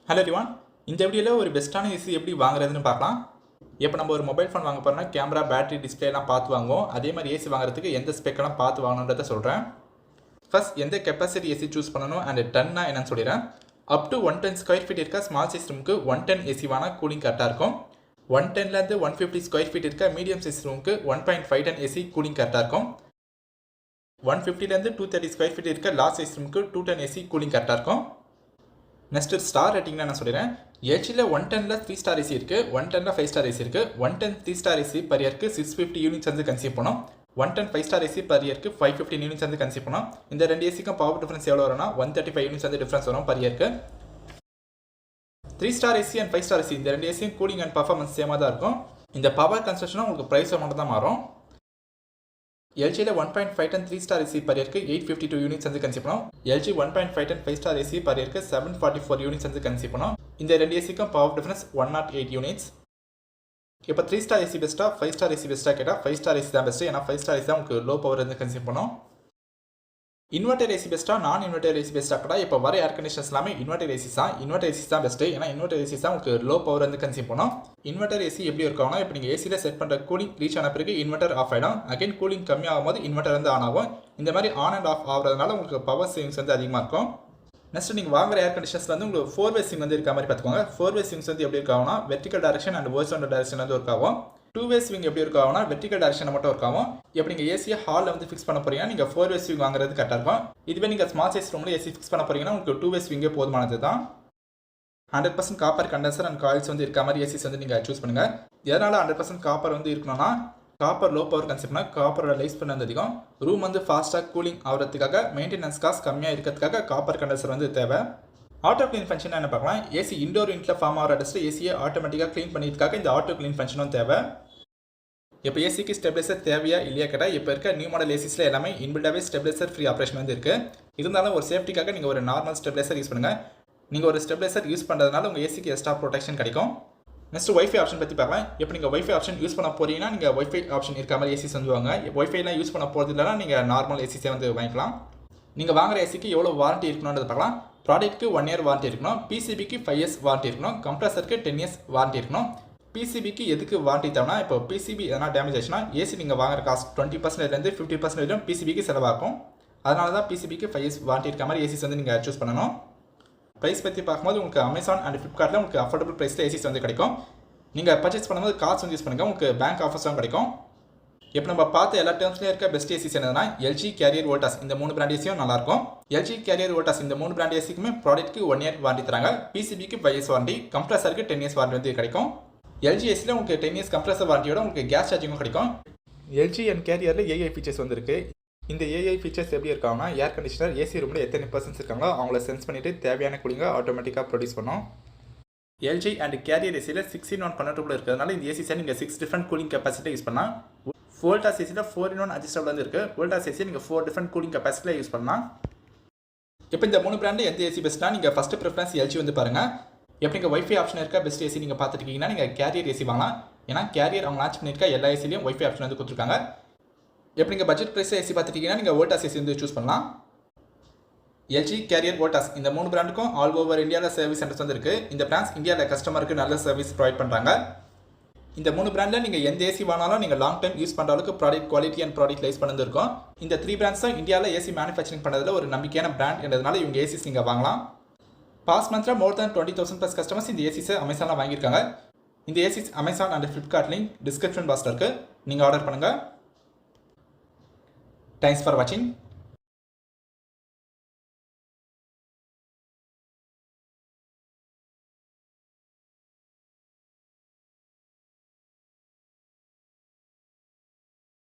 Hello everyone, இந்த வீடியோவில் ஒரு பெஸ்ட்டான ஏசி எப்படி வாங்குறதுன்னு பார்க்கலாம். இப்போ நம்ம ஒரு மொபைல் ஃபோன் வாங்க போகிறோம்னா கேமரா, பேட்டரி, டிஸ்பிளேலாம் பார்த்து வாங்குவோம். அதே மாதிரி ஏசி வாங்குறதுக்கு எந்த ஸ்பெக்கெல்லாம் பார்த்து வாங்கணுன்றதை சொல்கிறேன். ஃபர்ஸ்ட் எந்த கெப்பாசிட்டி ஏசி சூஸ் பண்ணணும் அண்ட் டன்னா என்னன்னு சொல்லிடுறேன். அப் டு 110 ஸ்கொயர் ஃபீட் இருக்க ஸ்மால் சைஸ் ரூமுக்கு 110 ஏசி வாங்கினா கூலிங் கரெக்டாக இருக்கும். 110லேருந்து 150 ஸ்கொயர் ஃபீட் இருக்க மீடியம் சைஸ் ரூமுக்கு 1.5 டன் ஏசி கூலிங் கரெக்டாக இருக்கும். 150லேருந்து 230 ஸ்கொயர் ஃபீட் இருக்க லார்ஜ் சைஸ் ரூமுக்கு 210 ஏசி கூலிங் கரெக்டாக இருக்கும். நெக்ஸ்ட் ஸ்டார் ரேட்டிங்னா நான் சொல்லிடுறேன். ஏசியில் 110ல் 3 ஸ்டார் ஏசி இருக்குது, 110ல் 5 ஸ்டார் ஏசி இருக்குது. 110 3 ஸ்டார் ஏசி பர் இயருக்கு 650 யூனிட்ஸ் வந்து கன்சியூம் பண்ணும். 110 5 ஸ்டார் ஏசி பர் இயருக்கு 515 யூனிட்ஸ் வந்து கன்சியூம் பண்ணும். இந்த ரெண்டு ஏசிக்கும் பவர் டிஃபரன்ஸ் எவ்வளோ வரும்னா 135 யூனிட்ஸ் வந்து டிஃபரன்ஸ் வரும் பர் இயருக்கு. 3 star AC and 5 star AC இந்த ரெண்டு ஏசியும் கூலிங் அண்ட் பர்ஃபார்மன்ஸ் சேமாக தான் இருக்கும். இந்த பவர் கன்ஸ்ட்ரக்ஷனும் உங்களுக்கு ப்ரைஸ் அமௌண்ட் தான் மாறும். எல்ஜியில் 1.5 டன் 3 ஸ்டார் ஏசி பர் இயருக்கு 852 யூனிட்ஸ் வந்து கன்சியூம் பண்ணும். LG 1.5 ton 5 star AC per இயருக்கு 744 யூனிட்ஸ் வந்து கன்சியூம் பண்ணும். இந்த ரெண்டு ஏசிக்கும் பவர் டிஃபரன்ஸ் 108 யூனிட்ஸ். இப்போ 3 ஸ்டார் ஏசி பெஸ்ட்டாக 5 ஸ்டார் ஏசி பெஸ்ட்டாக கேட்டால் 5 ஸ்டார் ஏசி தான் பெஸ்ட்டு. ஏன்னா 5 ஸ்டார் ஏசி தான் உங்களுக்கு லோ பவர் வந்து கன்சியூம் பண்ணும். இன்வெர்டர் ஏசி பெஸ்ட்டாக நான் இன்வெர்டர் ஏசி பெஸ்ட்டாக கேட்டால் இப்போ வர ஏர் கண்டிஷன்ஸ் எல்லாமே இன்வெர்டர் ஏசி தான் பெஸ்ட்டு. ஏன்னா இன்வெர்டர் ஏசி தான் உங்களுக்கு லோ பவர் வந்து கன்சியூம் பண்ணும். இன்வெர்டர் ஏசி எப்படி இருக்கும்னா இப்போ நீங்கள் ஏசியில் செட் பண்ணுற கூலிங் ரீச் ஆன பிறகு இன்வெர்டர் ஆஃப் ஆகிடும். அகைன் கூலிங் கம்மியாகும் போது இன்வெர்டர் வந்து ஆன் ஆகும். இந்த மாதிரி ஆன் அண்ட் ஆஃப் ஆகிறதுனால உங்களுக்கு பவர் சேவிங்ஸ் வந்து அதிகமாக இருக்கும். நெக்ஸ்ட் நீங்கள் வாங்குற ஏர் கண்டிஷன்ஸ் வந்து உங்களுக்கு 4-வே ஸ்விங் வந்து இருக்க மாதிரி பார்த்துக்கோங்க. 4-வே ஸ்விங்ஸ் வந்து எப்படி இருக்காங்கன்னா vertical direction and horizontal direction வந்து ஒர்க் ஆகும். 2-வே ஸ்விங் எப்படி இருக்காங்கன்னா வெர்டிகல் டைரக்ஷன் மட்டும் ஒர்க் ஆகும். இப்போ நீங்கள் ஏசியை ஹாலில் வந்து ஃபிக்ஸ் பண்ண போறீங்கன்னா நீங்கள் 4-வே ஸ்விங் வாங்குறது கரெக்டாக இருக்கும். இதுவே நீங்கள் ஸ்மால் சைஸ் ரூமில் ஏசி ஃபிக்ஸ் பண்ண போறீங்கன்னா உங்களுக்கு 2-வே ஸ்விங்கே போதுமானது தான். 100% காப்பர் கண்டென்சர் அண்ட் காயில்ஸ் வந்து இருக்க மாதிரி ஏசிஸ் வந்து நீங்கள் சூஸ் பண்ணுங்கள். எதனால் 100% காப்பர் வந்து இருக்கணும்னா காப்பர் லோ பவர் கன்செப்ட்னா காப்பரோட லைஃப் ஸ்பென் வந்து அதிகம். ரூம் வந்து ஃபாஸ்ட்டாக கூலிங் ஆகிறதுக்காக மெயின்டெனன்ஸ் காஸ்ட் கம்மியாக இருக்கிறதுக்காக காப்பர் கண்டென்சர் வந்து தேவை. ஆட்டோ கிளீன் ஃபங்க்ஷன் என்ன பார்க்கலாம். ஏசி இண்டோர் யூனிட்டில் ஃபார்ம் ஆகிற டஸ்ட் ஏசியை ஆட்டோமேட்டிக்காக க்ளீன் பண்ணிக்கிறதுக்காக இந்த ஆட்டோ கிளீன் ஃபங்க்ஷனும் தேவை. இப்போ ஏசிக்கு ஸ்டெபிலைசர் தேவையா இல்லையா கேட்டால் இப்போ இருக்க நியூ மாடல் ஏசிஸில் எல்லாமே இன்பில்டாகவே ஸ்டெபிலைசர் ஃப்ரீ ஆப்ரேஷன் வந்து இருக்குது. இருந்தாலும் ஒரு சேஃப்டிக்காக நீங்கள் ஒரு நார்மல் ஸ்டெபிலைசர் யூஸ் பண்ணுங்கள். நீங்கள் ஒரு ஸ்டெபிலைசர் யூஸ் பண்ணுறதுனால உங்கள் ஏசிக்கு எக்ஸ்ட்ரா ப்ரொடெக்ஷன் கிடைக்கும். நெக்ஸ்ட் வைஃபை ஆப்ஷன் பற்றி பார்க்கலாம். இப்போ நீங்கள் வைஃபை ஆப்ஷன் யூஸ் பண்ண போறீங்கன்னா நீங்கள் வைஃபை ஆப்ஷன் இருக்க மாதிரி ஏசிஸ் வந்து வாங்க. வைஃபைலாம் யூஸ் பண்ண போகிறது இல்லைனா நீங்கள் நார்மல் ஏசிஸே வந்து வாங்கிக்கலாம். நீங்கள் வாங்குற ஏசிக்கு எவ்வளோ வாரண்ட்டி இருக்கணும்ன்றது பார்க்கலாம். ப்ராடக்ட்டுக்கு 1 இயர் வாரண்ட்டி இருக்கணும். பிசிபிக்கு 5 இயர்ஸ் வாரண்ட்டி இருக்கணும். கம்ப்ரஸருக்கு 10 இயர்ஸ் வாரண்ட்டி இருக்கணும். பிசிபிக்கு எதுக்கு வாரண்ட்டி தேவைன்னா இப்போ பிசிபி எதனா டேமேஜ் ஆச்சுன்னா ஏசி நீங்கள் வாங்குற காஸ்ட் 20%லேருந்து 50% பிசிபிக்கு செலவாகும். அதனால தான் பிசிபிக்கு 5 இயர்ஸ் வாரண்ட்டி இருக்க மாதிரி ஏசிஸ் வந்து நீங்கள் சூஸ் பண்ணணும். ப்ரைஸ் பற்றி பார்க்கும்போது உங்களுக்கு அமேசான் அண்ட் ஃப்ளிப்கார்ட்டில் உங்களுக்கு அஃபோர்டபுள் ப்ரைஸில் ஏசிஸ் வந்து கிடைக்கும். நீங்கள் பர்ச்சேஸ் பண்ணும்போது கார்ட்ஸ் வந்து யூஸ் பண்ணுங்கள். உங்களுக்கு பேங்க் ஆஃபர்ஸும் கிடைக்கும். இப்போ நம்ம பார்த்த எல்லா டேர்ம்ஸ்லேயும் இருக்க பெஸ்ட் ஏசிஸ் என்னதுன்னா எல்ஜி, கேரியர், வோல்டாஸ் இந்த 3 பிராண்ட் ஏசியும் நல்லாயிருக்கும். எல்ஜி, கேரியர், வோல்டாஸ் இந்த 3 பிராண்ட் ஏசிக்குமே ப்ராடக்ட்டுக்கு 1 இயர் வாரண்ட்டி தராங்க. பிசிபிக்கு 5 இயர்ஸ் வாரண்ட்டி, கம்ப்ரஸருக்கு 10 இயர்ஸ் வாரண்ட்டி வந்து கிடைக்கும். எல்ஜி ஏசியில் உங்களுக்கு 10 இயர்ஸ் கம்ப்ரஸர் வாரண்டியோட உங்களுக்கு கேஸ் சார்ஜிங்கும் கிடைக்கும். எல்ஜி அண்ட் கேரியரில் ஏஐ ஃபீச்சர்ஸ் வந்து இருக்குது. இந்த ஏஐ ஃபீச்சர்ஸ் எப்படி இருக்காங்கன்னா ஏர் கண்டிஷனர் ஏசி ரூமில் எத்தனை பர்சன்ஸ் இருக்காங்களோ அவங்கள சென்ஸ் பண்ணிவிட்டு தேவையான கூலிங்க ஆட்டோமேட்டிக்காக ப்ரொடியூஸ் பண்ணும். எல்ஜி அண்ட் கேரியர் ஏசியில் 16-in-1 கன்வெர்ட்டிபிள் இருக்கிறதுனால இந்த ஏசிஸை நீங்கள் 6 டிஃப்ரெண்ட் கூலிங் கெப்பாசிட்டி யூஸ் பண்ணலாம். வோல்டாஸ் ஏசியில் 4-in-1 அட்ஜஸ்டபிள் வந்து இருக்குது. வோல்டாஸ் ஏசியை நீங்கள் 4 டிஃப்ரெண்ட் கூலிங் கெப்பாசிட்டியில் யூஸ் பண்ணலாம். இப்போ இந்த 3 பிராண்டு எந்த ஏசி பெஸ்ட்னா நீங்கள் ஃபஸ்ட்டு ப்ரிஃபரன்ஸ் எல்ஜி வந்து பாருங்கள். எப்படி நீங்கள் வைஃபை ஆப்ஷன் இருக்க பெஸ்ட் ஏசி நீங்கள் பார்த்துருக்கீங்கன்னா நீங்கள் கேரியர் ஏசி வாங்கலாம். ஏன்னா கேரியர் அவங்க லான்ச் பண்ணியிருக்க எல்லா ஏசிலையும் வைஃபை ஆப்ஷன் வந்து கொடுத்துருக்காங்க. எப்படி நீங்கள் பட்ஜெட் ப்ரைஸில் ஏசி பார்த்துட்டீங்கன்னா நீங்கள் வோல்டாஸ் ஏசி வந்து சூஸ் பண்ணலாம். எல்ஜி, கேரியர், வோல்டாஸ் இந்த 3 பிராண்டுக்கும் ஆல் ஓவர் இந்தியாவில் சர்வீஸ் சென்டர்ஸ் வந்து இருக்குது. இந்த பிராண்ட்ஸ் இந்தியாவில் கஸ்டமருக்கு நல்ல சர்வீஸ் ப்ரொவைட் பண்ணுறாங்க. இந்த 3 பிராண்டில் நீங்கள் எந்த ஏசி வாங்கினாலும் நீங்கள் லாங் டைம் யூஸ் பண்ணுற அளவுக்கு product quality and product life பண்ணது இருக்கும். இந்த 3 பிராண்ட்ஸும் இந்தியாவில் ஏசி மேனுஃபேக்சரிங் பண்ணுறதுல ஒரு நம்பிக்கையான பிராண்ட் என்றதுனால இவங்க ஏசிஸ் நீங்கள் வாங்கலாம். பாஸ்ட் மந்த்தில் மோர் தேன் 20,000+ கஸ்டமர்ஸ் இந்த ஏசிஸை அமேசானில் வாங்கியிருக்காங்க. இந்த ACs Amazon and Flipkart link description பாக்ஸில் இருக்குது. நீங்கள் ஆர்டர் பண்ணுங்கள். தேங்க்ஸ் ஃபார் வாட்சிங்.